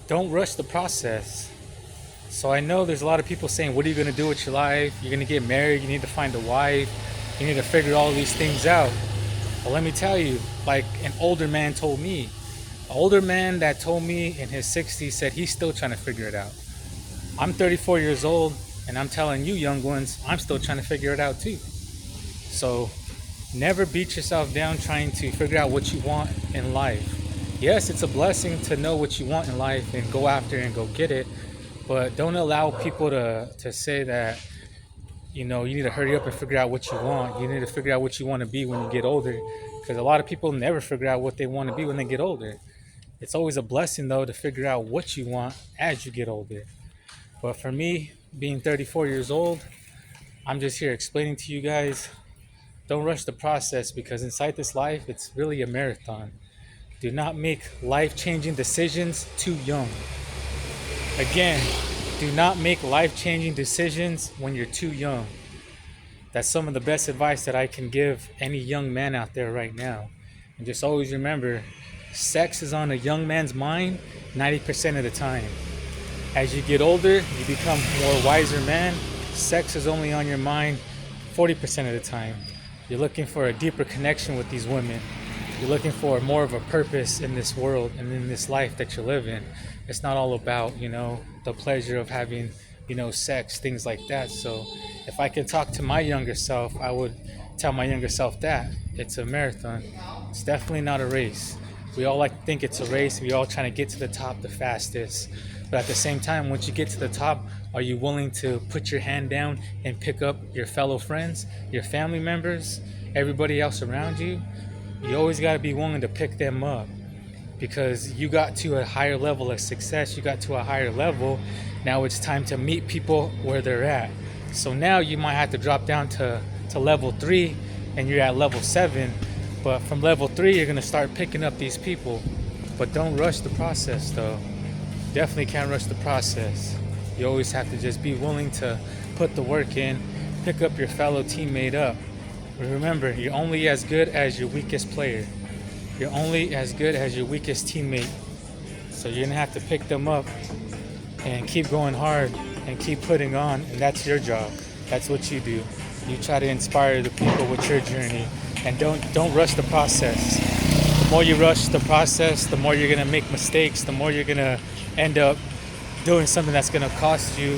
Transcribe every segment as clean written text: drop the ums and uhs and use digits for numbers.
don't rush the process. So I know there's a lot of people saying, what are you going to do with your life? You're going to get married, you need to find a wife, you need to figure all these things out. But let me tell you, like an older man told me, an older man that told me in his 60s said he's still trying to figure it out. I'm 34 years old, and I'm telling you, young ones, I'm still trying to figure it out too. So never beat yourself down trying to figure out what you want in life. Yes, it's a blessing to know what you want in life and go after it and go get it, but don't allow people to say that, you need to hurry up and figure out what you want. You need to figure out what you want to be when you get older, because a lot of people never figure out what they want to be when they get older. It's always a blessing, though, to figure out what you want as you get older. But for me, being 34 years old, I'm just here explaining to you guys, don't rush the process, because inside this life, it's really a marathon. Do not make life-changing decisions too young. Again, do not make life-changing decisions when you're too young. That's some of the best advice that I can give any young man out there right now. And just always remember, sex is on a young man's mind 90% of the time. As you get older, you become more wiser man. Sex is only on your mind 40% of the time. You're looking for a deeper connection with these women. You're looking for more of a purpose in this world and in this life that you live in. It's not all about, the pleasure of having, sex, things like that. So if I could talk to my younger self, I would tell my younger self that it's a marathon. It's definitely not a race. We all like to think it's a race. We all trying to get to the top the fastest. But at the same time, once you get to the top, are you willing to put your hand down and pick up your fellow friends, your family members, everybody else around you? You always got to be willing to pick them up, because you got to a higher level of success. You got to a higher level. Now it's time to meet people where they're at. So now you might have to drop down to level 3 and you're at level 7. But from level 3, you're going to start picking up these people. But don't rush the process, though. Definitely can't rush the process. You always have to just be willing to put the work in, pick up your fellow teammate up. Remember, you're only as good as your weakest player. You're only as good as your weakest teammate. So you're going to have to pick them up and keep going hard and keep putting on. And that's your job. That's what you do. You try to inspire the people with your journey. And don't rush the process. The more you rush the process, the more you're going to make mistakes. The more you're going to end up doing something that's going to cost you.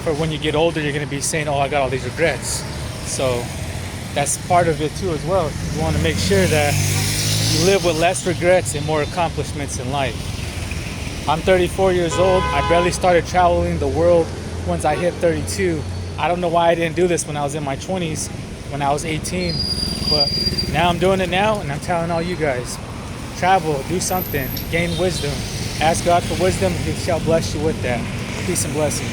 For when you get older, you're going to be saying, oh, I got all these regrets. So that's part of it too as well. You want to make sure that you live with less regrets and more accomplishments in life. I'm 34 years old. I barely started traveling the world once I hit 32. I don't know why I didn't do this when I was in my 20s, when I was 18. But now I'm doing it now, and I'm telling all you guys, travel, do something, gain wisdom. Ask God for wisdom, He shall bless you with that. Peace and blessings.